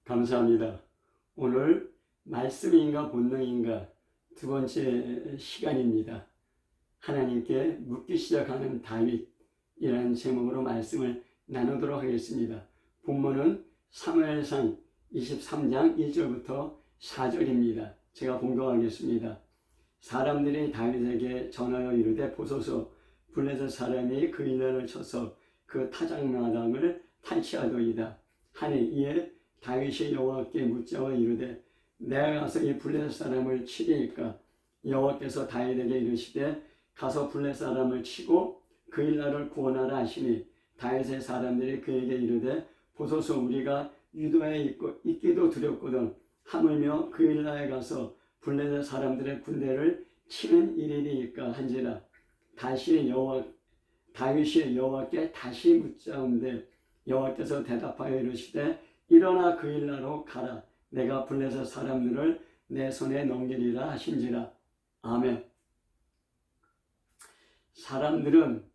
감사합니다. 오늘 말씀인가 본능인가 두 번째 시간입니다. 하나님께 묻기 시작하는 다윗이라는 제목으로 말씀을 나누도록 하겠습니다. 본문은 사무엘상 23장 1절부터 4절입니다. 제가 봉독하겠습니다. 사람들이 다윗에게 전하여 이르되 보소서 블레셋 사람이 그 일날을 쳐서 그 타작마당을 탈취하더이다 하니 이에 다윗이 여호와께 묻자와 이르되 내가 가서 이 블레셋 사람을 치리이까? 여호와께서 다윗에게 이르시되 가서 블레셋 사람을 치고 그 일날을 구원하라 하시니 다윗의 사람들이 그에게 이르되 보소서 우리가 유다에 있기도 두렵거든 하물며 그 일날에 가서 블레셋 사람들의 군대를 치는 일이니까 한지라. 다윗이 여호와께 다시 묻자온데 여호와께서 대답하여 이르시되 일어나 그 일나로 가라. 내가 블레셋 사람들을 내 손에 넘기리라 하신지라. 아멘. 사람들은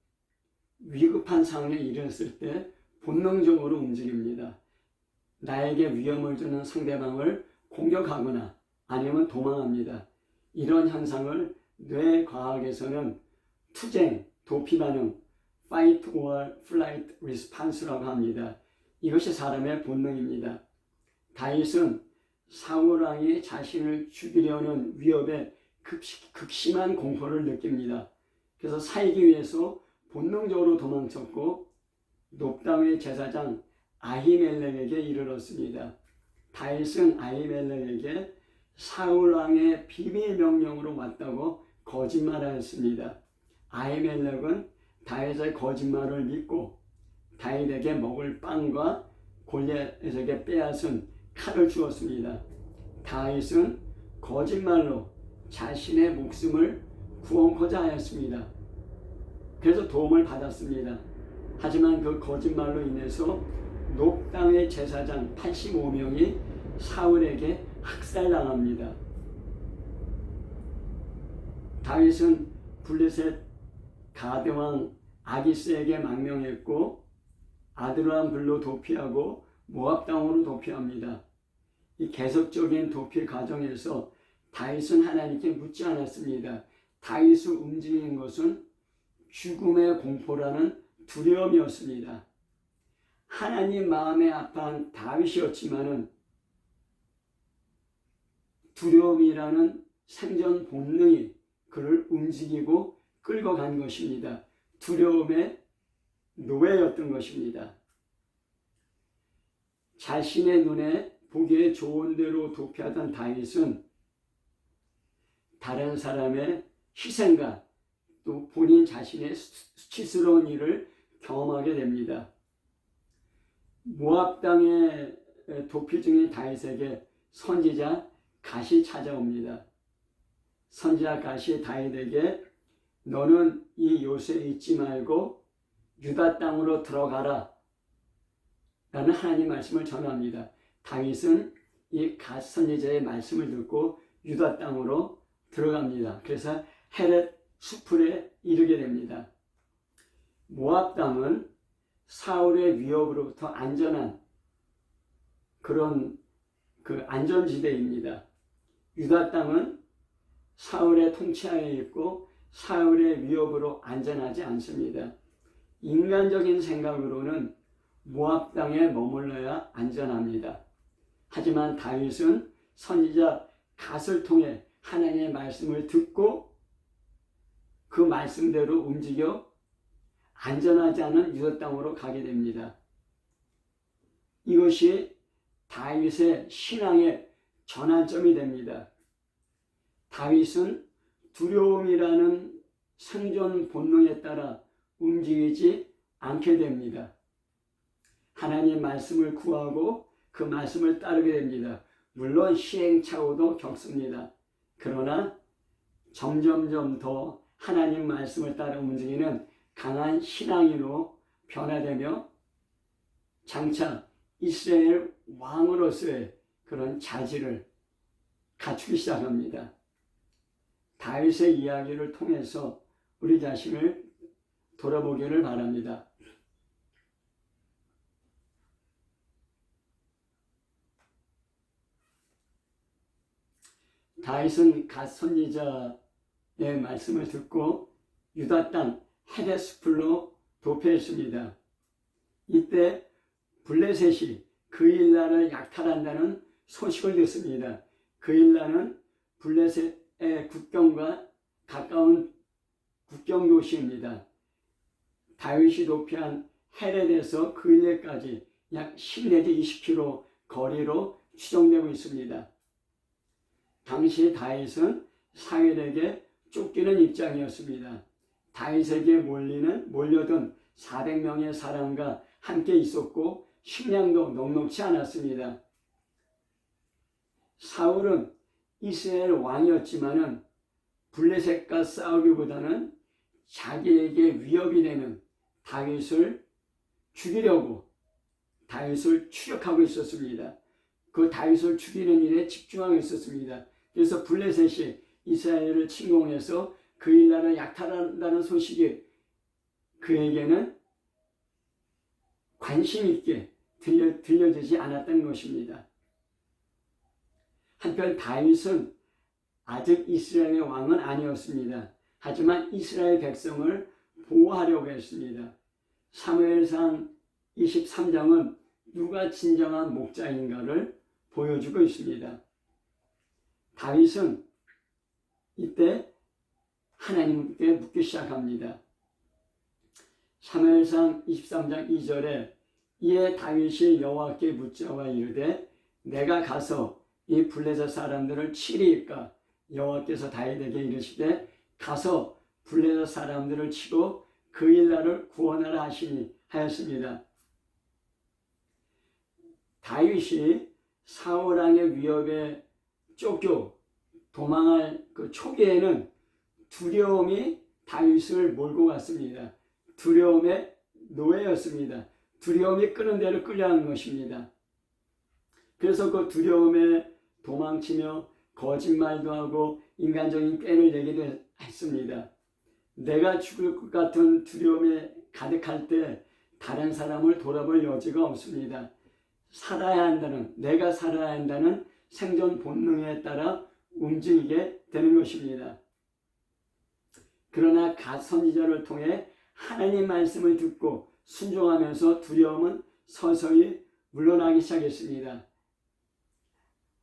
위급한 상황에 이르렀을 때 본능적으로 움직입니다. 나에게 위험을 주는 상대방을 공격하거나 아니면 도망합니다. 이런 현상을 뇌과학에서는 투쟁, 도피 반응, fight or flight response라고 합니다. 이것이 사람의 본능입니다. 다윗은 사울 왕이 자신을 죽이려는 위협에 극심한 공포를 느낍니다. 그래서 살기 위해서 본능적으로 도망쳤고 높당의 제사장 아히멜렉에게 이르렀습니다. 다윗은 아히멜렉에게 사울 왕의 비밀 명령으로 왔다고 거짓말하였습니다. 아히멜렉은 다윗의 거짓말을 믿고 다윗에게 먹을 빵과 골리앗에게 빼앗은 칼을 주었습니다. 다윗은 거짓말로 자신의 목숨을 구원코자 하였습니다. 그래서 도움을 받았습니다. 하지만 그 거짓말로 인해서 녹당의 제사장 85명이 사울에게 학살당합니다. 다윗은 블레셋 가드왕 아기스에게 망명했고 아드람 불로 도피하고 모압 땅으로 도피합니다. 이 계속적인 도피 과정에서 다윗은 하나님께 묻지 않았습니다. 다윗을 움직인 것은 죽음의 공포라는 두려움이었습니다. 하나님 마음에 아파한 다윗이었지만은 두려움이라는 생존 본능이 그를 움직이고 끌고 간 것입니다. 두려움의 노예였던 것입니다. 자신의 눈에 보기에 좋은 대로 도피하던 다윗은 다른 사람의 희생과 또 본인 자신의 수치스러운 일을 경험하게 됩니다. 모압 땅에 도피 중인 다윗에게 선지자 갓이 찾아옵니다. 선지자 갓이 다윗에게 너는 이 요새에 있지 말고 유다 땅으로 들어가라 라는 하나님 말씀을 전합니다. 다윗은 이 갓 선지자의 말씀을 듣고 유다 땅으로 들어갑니다. 그래서 헤렛 수풀에 이르게 됩니다. 모압 땅은 사울의 위협으로부터 안전한 그런 안전지대입니다. 유다 땅은 사울의 통치하에 있고 사울의 위협으로 안전하지 않습니다. 인간적인 생각으로는 모압 땅에 머물러야 안전합니다. 하지만 다윗은 선지자 갓을 통해 하나님의 말씀을 듣고 그 말씀대로 움직여 안전하지 않은 유다 땅으로 가게 됩니다. 이것이 다윗의 신앙의 전환점이 됩니다. 다윗은 두려움이라는 생존 본능에 따라 움직이지 않게 됩니다. 하나님 말씀을 구하고 그 말씀을 따르게 됩니다. 물론 시행착오도 겪습니다. 그러나 점점점 더 하나님 말씀을 따라 움직이는 강한 신앙인으로 변화되며 장차 이스라엘 왕으로서의 그런 자질을 갖추기 시작합니다. 다윗의 이야기를 통해서 우리 자신을 돌아보기를 바랍니다. 다윗은 갓 선지자의 말씀을 듣고 유다 땅 헤데스풀로 도피했습니다. 이때 블레셋이 그일라를 약탈한다는 소식을 듣습니다. 그일라는 블레셋의 국경과 가까운 국경 도시입니다. 다윗이 도피한 헤렛에서 그일라까지 약 10 내지 20km 거리로 추정되고 있습니다. 당시 다윗은 사울에게 쫓기는 입장이었습니다. 다윗에게 몰려든 400명의 사람과 함께 있었고 식량도 넉넉지 않았습니다. 사울은 이스라엘 왕이었지만은 블레셋과 싸우기보다는 자기에게 위협이 되는 다윗을 죽이려고 다윗을 추격하고 있었습니다. 그 다윗을 죽이는 일에 집중하고 있었습니다. 그래서 블레셋이 이스라엘을 침공해서 그일라를 약탈한다는 소식이 그에게는 관심 있게 들려지지 않았던 것입니다. 한편 다윗은 아직 이스라엘의 왕은 아니었습니다. 하지만 이스라엘 백성을 보호하려고 했습니다. 사무엘상 23장은 누가 진정한 목자인가를 보여주고 있습니다. 다윗은 이때 하나님께 묻기 시작합니다. 사무엘상 23장 2절에 이에 다윗이 여호와께 묻자와 이르되 내가 가서 이 블레셋 사람들을 치리이까? 여호와께서 다윗에게 이르시되 가서 블레셋 사람들을 치고 그일라를 구원하라 하였습니다. 다윗이 사울 왕의 위협에 쫓겨 도망할 그 초기에는 두려움이 다윗을 몰고 갔습니다. 두려움의 노예였습니다. 두려움이 끄는 대로 끌려가는 것입니다. 그래서 그 두려움에 도망치며 거짓말도 하고 인간적인 꾀를 내기도 했습니다. 내가 죽을 것 같은 두려움에 가득할 때 다른 사람을 돌아볼 여지가 없습니다. 내가 살아야 한다는 생존 본능에 따라 움직이게 되는 것입니다. 그러나 갓 선지자를 통해 하나님 말씀을 듣고 순종하면서 두려움은 서서히 물러나기 시작했습니다.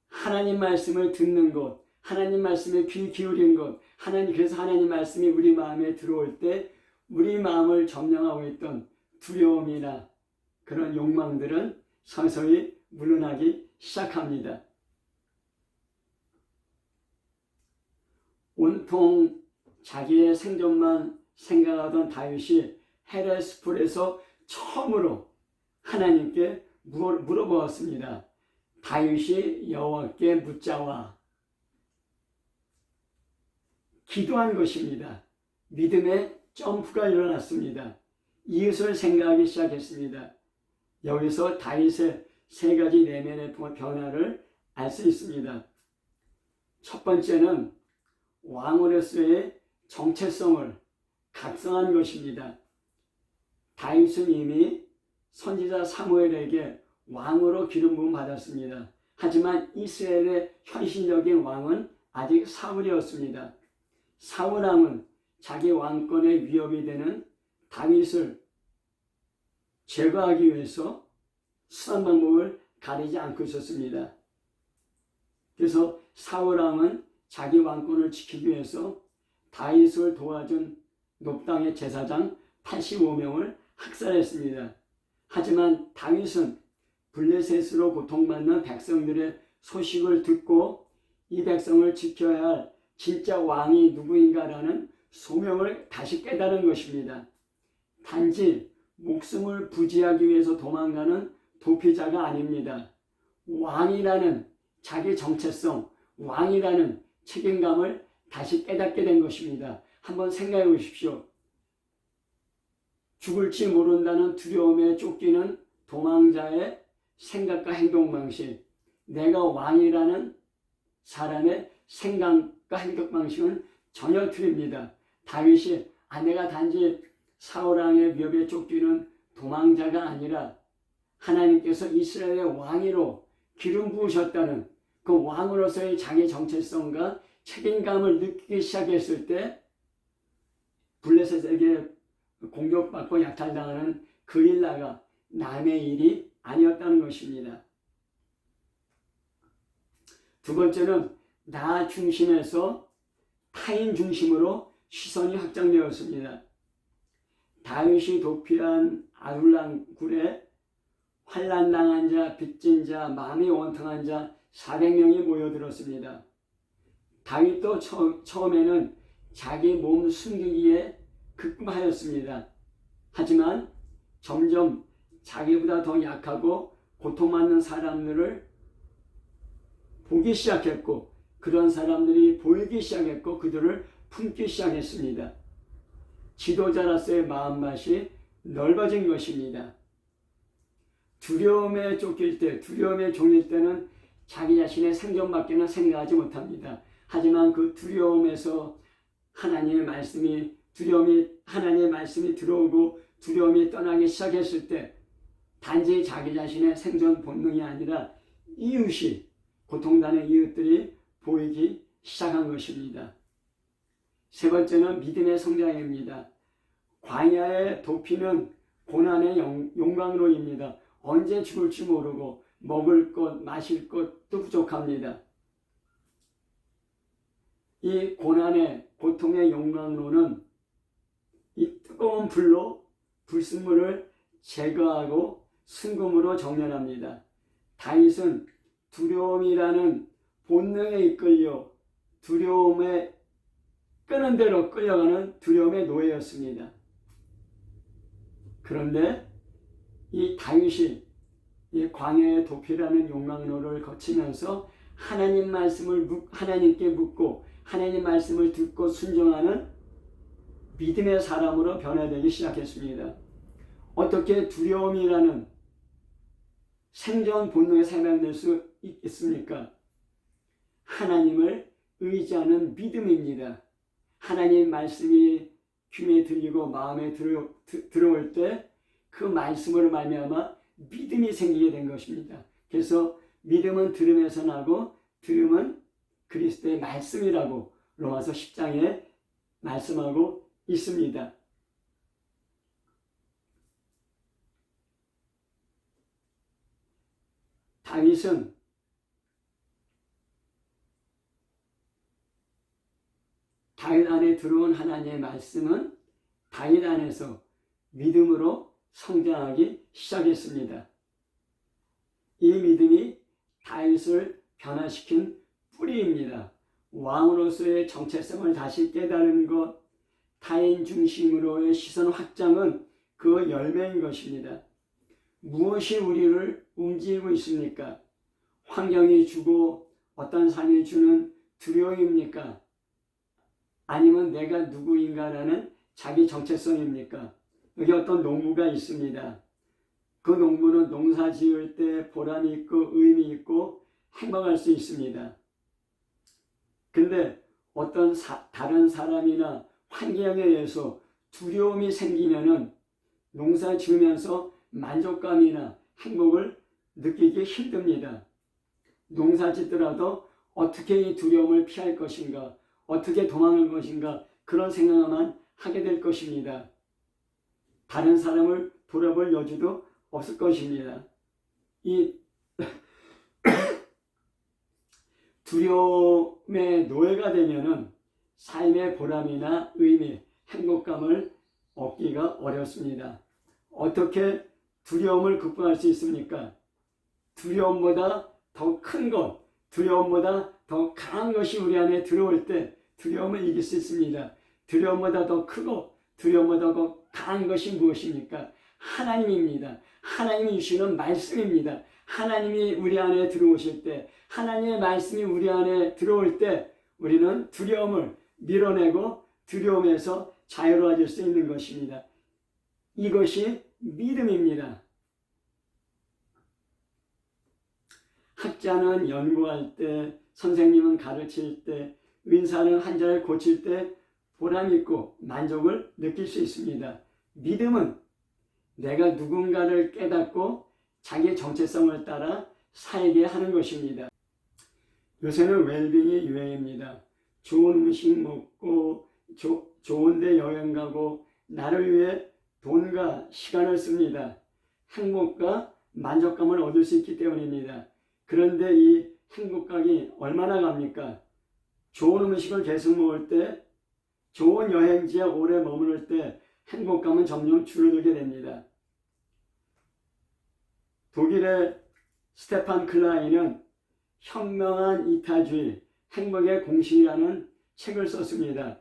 하나님 말씀을 듣는 것, 하나님 말씀에 귀 기울인 것, 그래서 하나님 말씀이 우리 마음에 들어올 때 우리 마음을 점령하고 있던 두려움이나 그런 욕망들은 서서히 물러나기 시작합니다. 온통 자기의 생존만 생각하던 다윗이 헤레스풀에서 처음으로 하나님께 물어보았습니다. 다윗이 여호와께 묻자와 기도한 것입니다. 믿음의 점프가 일어났습니다. 이웃을 생각하기 시작했습니다. 여기서 다윗의 세 가지 내면의 변화를 알 수 있습니다. 첫 번째는 왕으로서의 정체성을 각성한 것입니다. 다윗은 이미 선지자 사무엘에게 왕으로 기름 부음 받았습니다. 하지만 이스라엘의 현실적인 왕은 아직 사울이었습니다. 사울 왕은 자기 왕권에 위협이 되는 다윗을 제거하기 위해서 수단 방법을 가리지 않고 있었습니다. 그래서 사울 왕은 자기 왕권을 지키기 위해서 다윗을 도와준 높당의 제사장 85명을 학살했습니다. 하지만 다윗은 블레셋으로 고통받는 백성들의 소식을 듣고 이 백성을 지켜야 할 진짜 왕이 누구인가라는 소명을 다시 깨달은 것입니다. 단지 목숨을 부지하기 위해서 도망가는 도피자가 아닙니다. 왕이라는 자기 정체성, 왕이라는 책임감을 다시 깨닫게 된 것입니다. 한번 생각해 보십시오. 죽을지 모른다는 두려움에 쫓기는 도망자의 생각과 행동 방식, 내가 왕이라는 사람의 생각과 행동 방식은 전혀 틀립니다. 다윗이 내가 단지 사울 왕의 위협에 쫓기는 도망자가 아니라 하나님께서 이스라엘의 왕으로 기름 부으셨다는 그 왕으로서의 자기 정체성과 책임감을 느끼기 시작했을 때 블레셋에게 공격받고 약탈당하는 그 일나가 남의 일이 아니었다는 것입니다. 두 번째는 나 중심에서 타인 중심으로 시선이 확장되었습니다. 다윗이 도피한 아둘람 굴에 환난당한 자, 빚진 자, 마음이 원통한 자 400명이 모여들었습니다. 다윗도 처음에는 자기 몸 숨기기에 급급하였습니다. 하지만 점점 자기보다 더 약하고 고통받는 사람들을 보기 시작했고, 그런 사람들이 보이기 시작했고 그들을 품기 시작했습니다. 지도자로서의 마음밭이 넓어진 것입니다. 두려움에 쫓길 때, 두려움에 종일 때는 자기 자신의 생존밖에는 생각하지 못합니다. 하지만 그 두려움에서 하나님의 말씀이 들어오고 두려움이 떠나기 시작했을 때 단지 자기 자신의 생존 본능이 아니라 이웃이, 고통당하는 이웃들이 보이기 시작한 것입니다. 세 번째는 믿음의 성장입니다. 광야의 도피는 고난의 용광로입니다. 언제 죽을지 모르고 먹을 것, 마실 것도 부족합니다. 이 고난의, 고통의 용광로는 이 뜨거운 불로 불순물을 제거하고 순금으로 정렬합니다. 다윗은 두려움이라는 본능에 이끌려 두려움에 끄는 대로 끌려가는 두려움의 노예였습니다. 그런데 이 다윗이 이 광야의 도피라는 용광로를 거치면서 하나님께 묻고 하나님 말씀을 듣고 순종하는 믿음의 사람으로 변화되기 시작했습니다. 어떻게 두려움이라는 생존 본능에 사용될 수 있습니까? 하나님을 의지하는 믿음입니다. 하나님 말씀이 귀에 들리고 마음에 들어올 때 그 말씀으로 말미암아 믿음이 생기게 된 것입니다. 그래서 믿음은 들음에서 나고 들음은 그리스도의 말씀이라고 로마서 10장에 말씀하고 있습니다. 다윗은 다윗 안에 들어온 하나님의 말씀은 다윗 안에서 믿음으로 성장하기 시작했습니다. 이 믿음이 다윗을 변화시킨 뿌리입니다. 왕으로서의 정체성을 다시 깨달은 것, 타인 중심으로의 시선 확장은 그 열매인 것입니다. 무엇이 우리를 움직이고 있습니까? 환경이 주고 어떤 삶이 주는 두려움입니까? 아니면 내가 누구인가라는 자기 정체성입니까? 여기 어떤 농부가 있습니다. 그 농부는 농사 지을 때 보람이 있고 의미 있고 행복할 수 있습니다. 근데 어떤 다른 사람이나 환경에 의해서 두려움이 생기면은 농사 지으면서 만족감이나 행복을 느끼기 힘듭니다. 농사 짓더라도 어떻게 이 두려움을 피할 것인가, 어떻게 도망갈 것인가, 그런 생각만 하게 될 것입니다. 다른 사람을 돌아볼 여지도 없을 것입니다. 이 두려움의 노예가 되면은 삶의 보람이나 의미, 행복감을 얻기가 어렵습니다. 어떻게 두려움을 극복할 수 있습니까? 두려움보다 더 큰 것, 두려움보다 더 강한 것이 우리 안에 들어올 때 두려움을 이길 수 있습니다. 두려움보다 더 크고 두려움보다 더 강한 것이 무엇입니까? 하나님입니다. 하나님이 주시는 말씀입니다. 하나님이 우리 안에 들어오실 때, 하나님의 말씀이 우리 안에 들어올 때 우리는 두려움을 밀어내고 두려움에서 자유로워질 수 있는 것입니다. 이것이 믿음입니다. 학자는 연구할 때, 선생님은 가르칠 때, 의사는 환자를 고칠 때 보람 있고 만족을 느낄 수 있습니다. 믿음은 내가 누군가를 깨닫고 자기 정체성을 따라 살게 하는 것입니다. 요새는 웰빙이 유행입니다. 좋은 음식 먹고 좋은 데 여행 가고 나를 위해 돈과 시간을 씁니다. 행복과 만족감을 얻을 수 있기 때문입니다. 그런데 이 행복감이 얼마나 갑니까? 좋은 음식을 계속 먹을 때, 좋은 여행지에 오래 머무를 때 행복감은 점점 줄어들게 됩니다. 독일의 스테판 클라인은 현명한 이타주의, 행복의 공식이라는 책을 썼습니다.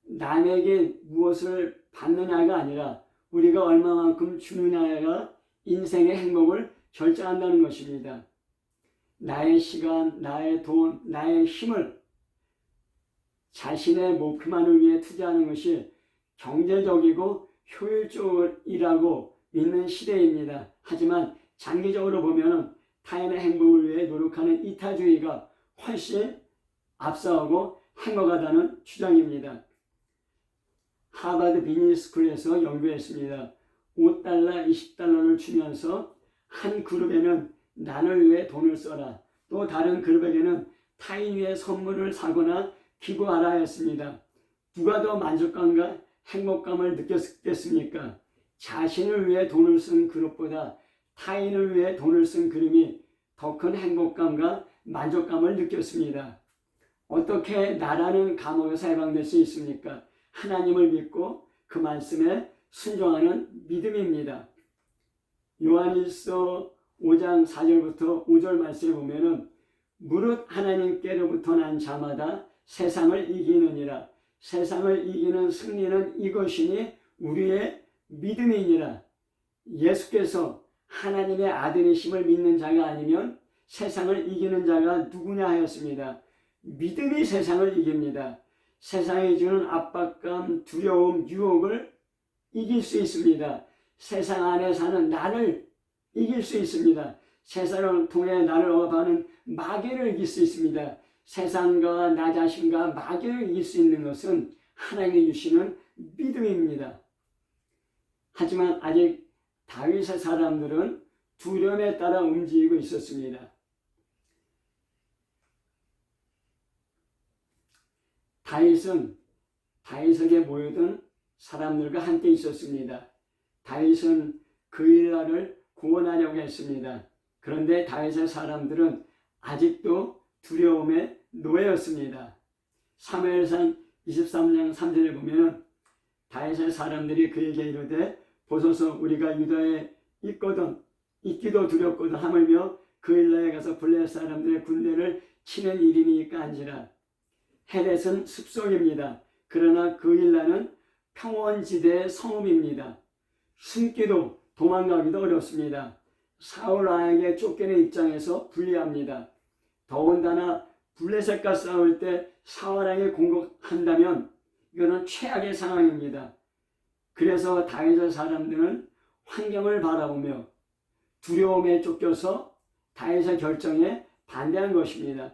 남에게 무엇을 받느냐가 아니라 우리가 얼마만큼 주느냐가 인생의 행복을 결정한다는 것입니다. 나의 시간, 나의 돈, 나의 힘을 자신의 목표만을 위해 투자하는 것이 경제적이고 효율적이라고 믿는 시대입니다. 하지만 장기적으로 보면 타인의 행복을 위해 노력하는 이타주의가 훨씬 앞서가고 행복하다는 주장입니다. 하버드 비즈니스스쿨에서 연구했습니다. $5, $20를 주면서 한 그룹에는 나를 위해 돈을 써라, 또 다른 그룹에게는 타인 위해 선물을 사거나 기부하라 했습니다. 누가 더 만족감과 행복감을 느꼈겠습니까? 자신을 위해 돈을 쓴 그룹보다 타인을 위해 돈을 쓴 그룹이 더 큰 행복감과 만족감을 느꼈습니다. 어떻게 나라는 감옥에서 해방될 수 있습니까? 하나님을 믿고 그 말씀에 순종하는 믿음입니다. 요한일서 5장 4절부터 5절 말씀에 보면은 무릇 하나님께로부터 난 자마다 세상을 이기느니라. 세상을 이기는 승리는 이것이니 우리의 믿음이니라. 예수께서 하나님의 아들이심을 믿는 자가 아니면 세상을 이기는 자가 누구냐 하였습니다. 믿음이 세상을 이깁니다. 세상이 주는 압박감, 두려움, 유혹을 이길 수 있습니다. 세상 안에 사는 나를 이길 수 있습니다. 세상을 통해 나를 억압하는 마귀를 이길 수 있습니다. 세상과 나 자신과 마귀를 이길 수 있는 것은 하나님이 주시는 믿음입니다. 하지만 아직 다윗의 사람들은 두려움에 따라 움직이고 있었습니다. 다윗은 다윗에게 모여든 사람들과 함께 있었습니다. 다윗은 그 일날을 구원하려고 했습니다. 그런데 다윗의 사람들은 아직도 두려움의 노예였습니다. 사무엘상 23장 3절에 보면 다윗의 사람들이 그에게 이르되 보소서 우리가 유다에 있기도 두렵거든 하물며 그 일날에 가서 블레셋 사람들의 군대를 치는 일이니까 한지라. 헤렛은 숲속입니다. 그러나 그 일라는 평원지대의 성읍입니다. 숨기도 도망가기도 어렵습니다. 사울 왕에게 쫓기는 입장에서 불리합니다. 더군다나 블레셋과 싸울 때 사울 왕에 공격한다면 이거는 최악의 상황입니다. 그래서 다윗의 사람들은 환경을 바라보며 두려움에 쫓겨서 다윗의 결정에 반대한 것입니다.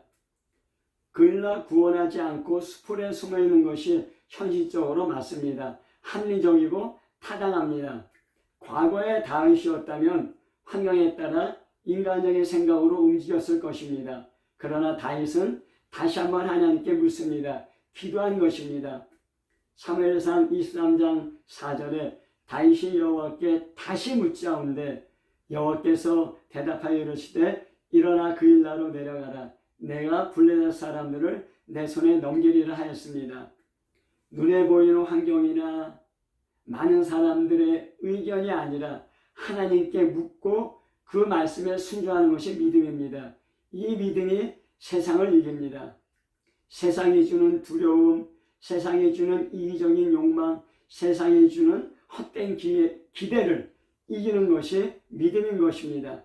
그일라 구원하지 않고 수풀에 숨어있는 것이 현실적으로 맞습니다. 합리적이고 타당합니다. 과거의 다윗이었다면 환경에 따라 인간적인 생각으로 움직였을 것입니다. 그러나 다윗은 다시 한번 하나님께 묻습니다. 기도한 것입니다. 사무엘상 23장 4절에 다윗이 여호와께 다시 묻자온데 여호와께서 대답하여 이르시되 일어나 그 일나로 내려가라. 내가 블레셋 사람들을 내 손에 넘기리라 하였습니다. 눈에 보이는 환경이나 많은 사람들의 의견이 아니라 하나님께 묻고 그 말씀에 순종하는 것이 믿음입니다. 이 믿음이 세상을 이깁니다. 세상이 주는 두려움, 세상이 주는 이기적인 욕망, 세상이 주는 헛된 기대를 이기는 것이 믿음인 것입니다.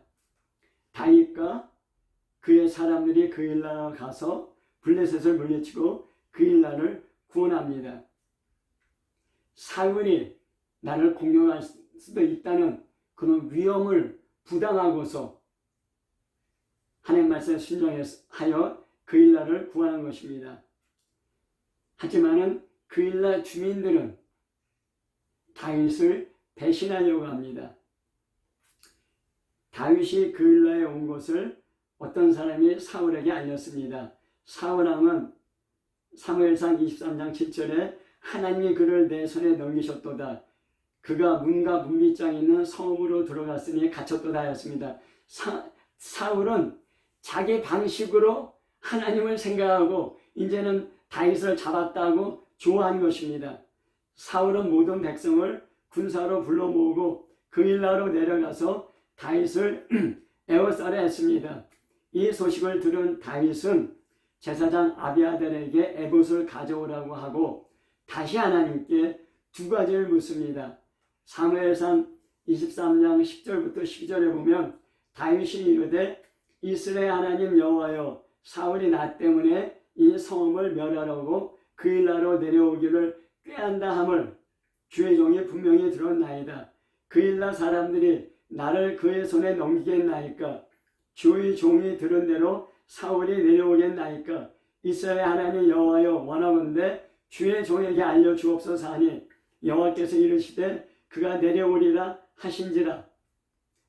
다윗과 그의 사람들이 그 일나라 가서 블레셋을 물리치고 그 일나라를 구원합니다. 사울이 나를 공격할 수도 있다는 그런 위험을 부당하고서 하나님 말씀에 순종하여 그 일나라를 구원한 것입니다. 하지만은 그 일나라 주민들은 다윗을 배신하려고 합니다. 다윗이 그 일나라에 온 것을 어떤 사람이 사울에게 알렸습니다. 사울왕은 사무엘상 23장 7절에 하나님이 그를 내 손에 넘기셨도다. 그가 문과 문빗장에 있는 성읍으로 들어갔으니 갇혔도다 하였습니다. 사울은 자기 방식으로 하나님을 생각하고 이제는 다윗을 잡았다고 좋아한 것입니다. 사울은 모든 백성을 군사로 불러 모으고 그일라로 내려가서 다윗을 에워싸려 했습니다. 이 소식을 들은 다윗은 제사장 아비아달에게 에봇을 가져오라고 하고 다시 하나님께 두 가지를 묻습니다. 사무엘상 23장 10절부터 12절에 보면 다윗이 이르되 이스라엘 하나님 여호와여 사울이 나 때문에 이 성읍을 멸하려고 그일라로 내려오기를 꾀한다 함을 주의 종이 분명히 들었나이다. 그일라 사람들이 나를 그의 손에 넘기겠나이까? 주의 종이 들은 대로 사울이 내려오겠나이까? 이스라엘 하나님 여호와여 원하건대 주의 종에게 알려주옵소서 하니 여호와께서 이르시되 그가 내려오리라 하신지라.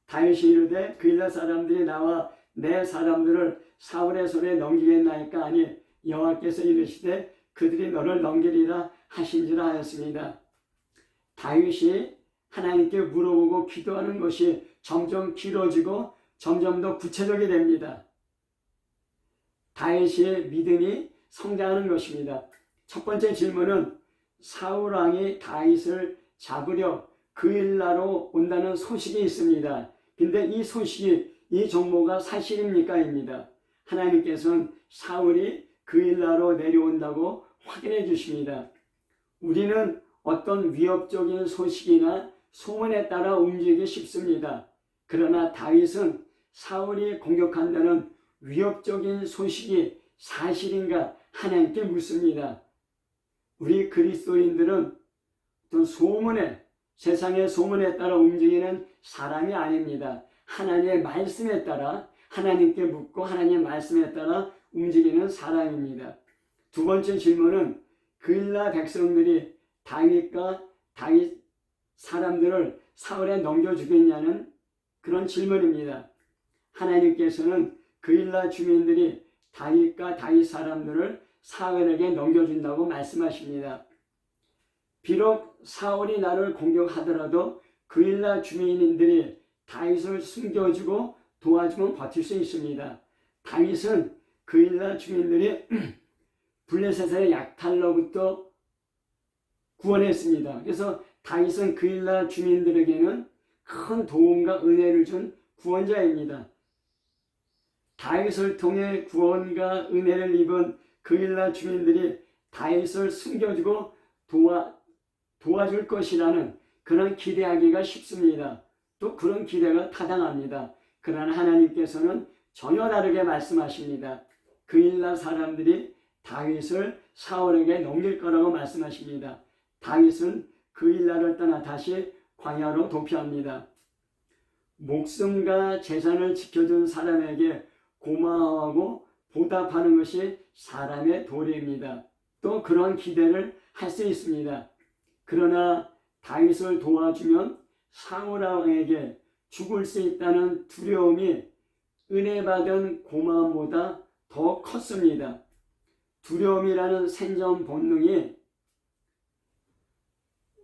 다윗이 이르되 그일라 사람들이 나와 내 사람들을 사울의 손에 넘기겠나이까 하니 여호와께서 이르시되 그들이 너를 넘기리라 하신지라 하였습니다. 다윗이 하나님께 물어보고 기도하는 것이 점점 길어지고 점점 더 구체적이 됩니다. 다윗의 믿음이 성장하는 것입니다. 첫 번째 질문은 사울 왕이 다윗을 잡으려 그일라로 온다는 소식이 있습니다. 근데 이 소식이, 이 정보가 사실입니까? 입니다. 하나님께서는 사울이 그일라로 내려온다고 확인해 주십니다. 우리는 어떤 위협적인 소식이나 소문에 따라 움직이기 쉽습니다. 그러나 다윗은 사울이 공격한다는 위협적인 소식이 사실인가 하나님께 묻습니다. 우리 그리스도인들은 어떤 소문에, 세상의 소문에 따라 움직이는 사람이 아닙니다. 하나님의 말씀에 따라 하나님께 묻고 하나님의 말씀에 따라 움직이는 사람입니다. 두 번째 질문은 그일라 백성들이 다윗 사람들을 사울에 넘겨주겠냐는 그런 질문입니다. 하나님께서는 그일라 주민들이 다윗과 다윗 사람들을 사울에게 넘겨준다고 말씀하십니다. 비록 사울이 나를 공격하더라도 그일라 주민들이 다윗을 숨겨주고 도와주면 버틸 수 있습니다. 다윗은 그일라 주민들이 블레셋의 약탈로부터 구원했습니다. 그래서 다윗은 그일라 주민들에게는 큰 도움과 은혜를 준 구원자입니다. 다윗을 통해 구원과 은혜를 입은 그일라 주민들이 다윗을 숨겨주고 도와줄 것이라는 그런 기대하기가 쉽습니다. 또 그런 기대가 타당합니다. 그러나 하나님께서는 전혀 다르게 말씀하십니다. 그일라 사람들이 다윗을 사울에게 넘길 거라고 말씀하십니다. 다윗은 그일라를 떠나 다시 광야로 도피합니다. 목숨과 재산을 지켜준 사람에게 고마워하고 보답하는 것이 사람의 도리입니다. 또 그런 기대를 할 수 있습니다. 그러나 다윗을 도와주면 사울 왕에게 죽을 수 있다는 두려움이 은혜 받은 고마움보다 더 컸습니다. 두려움이라는 생존 본능이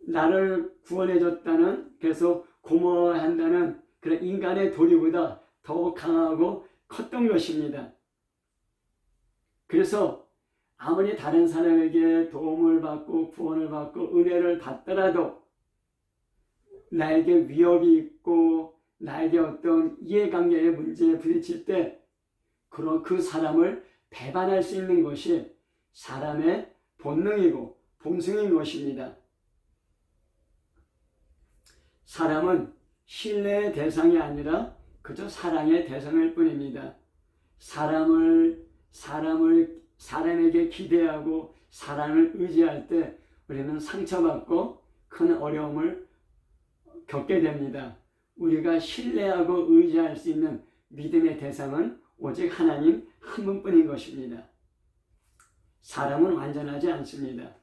나를 구원해줬다는, 그래서 고마워한다는 그런 인간의 도리보다 더 강하고 컸던 것입니다. 그래서 아무리 다른 사람에게 도움을 받고 구원을 받고 은혜를 받더라도 나에게 위협이 있고 나에게 어떤 이해관계의 문제에 부딪힐 때 그 사람을 배반할 수 있는 것이 사람의 본능이고 본성인 것입니다. 사람은 신뢰의 대상이 아니라 그저 사랑의 대상일 뿐입니다. 사람에게 기대하고 사랑을 의지할 때 우리는 상처받고 큰 어려움을 겪게 됩니다. 우리가 신뢰하고 의지할 수 있는 믿음의 대상은 오직 하나님 한 분뿐인 것입니다. 사람은 완전하지 않습니다.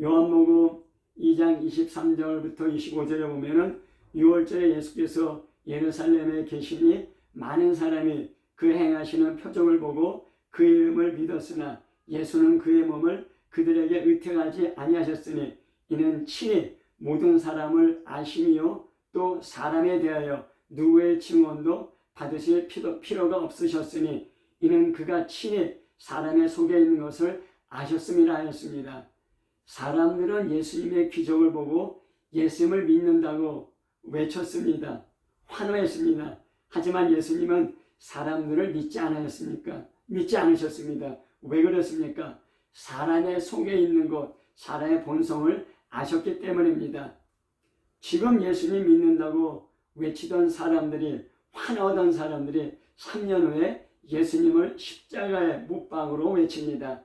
요한복음 2장 23절부터 25절에 보면은 6월절에 예수께서 예루살렘에 계시니 많은 사람이 그 행하시는 표적을 보고 그 이름을 믿었으나 예수는 그의 몸을 그들에게 의택하지 아니하셨으니 이는 친히 모든 사람을 아심이요 또 사람에 대하여 누구의 증언도 받으실 필요가 없으셨으니 이는 그가 친히 사람의 속에 있는 것을 아셨음이라 하였습니다. 사람들은 예수님의 기적을 보고 예수님을 믿는다고 외쳤습니다. 환호했습니다. 하지만 예수님은 사람들을 믿지 않으셨습니까? 믿지 않으셨습니다. 왜 그렇습니까? 사람의 속에 있는 것, 사람의 본성을 아셨기 때문입니다. 지금 예수님 믿는다고 외치던 사람들이, 환호하던 사람들이 3년 후에 예수님을 십자가의 못박으로 외칩니다.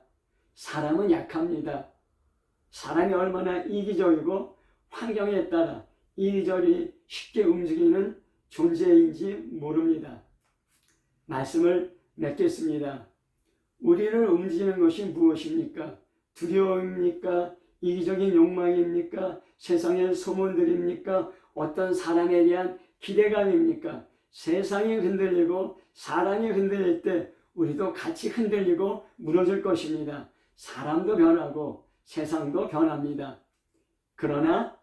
사람은 약합니다. 사람이 얼마나 이기적이고 환경에 따라 이리저리 쉽게 움직이는 존재인지 모릅니다. 말씀을 맺겠습니다. 우리를 움직이는 것이 무엇입니까? 두려움입니까? 이기적인 욕망입니까? 세상의 소문들입니까? 어떤 사람에 대한 기대감입니까? 세상이 흔들리고 사람이 흔들릴 때 우리도 같이 흔들리고 무너질 것입니다. 사람도 변하고 세상도 변합니다. 그러나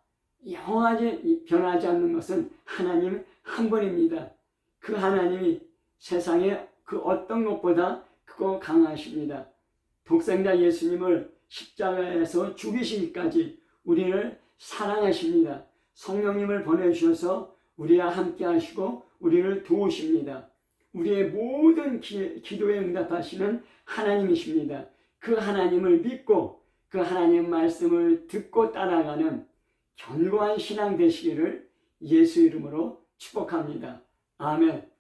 영원하게 변하지 않는 것은 하나님 한 분입니다. 그 하나님이 세상의 그 어떤 것보다 크고 강하십니다. 독생자 예수님을 십자가에서 죽이시기까지 우리를 사랑하십니다. 성령님을 보내주셔서 우리와 함께 하시고 우리를 도우십니다. 우리의 모든 기도에 응답하시는 하나님이십니다. 그 하나님을 믿고 그 하나님 말씀을 듣고 따라가는 견고한 신앙 되시기를 예수 이름으로 축복합니다. 아멘.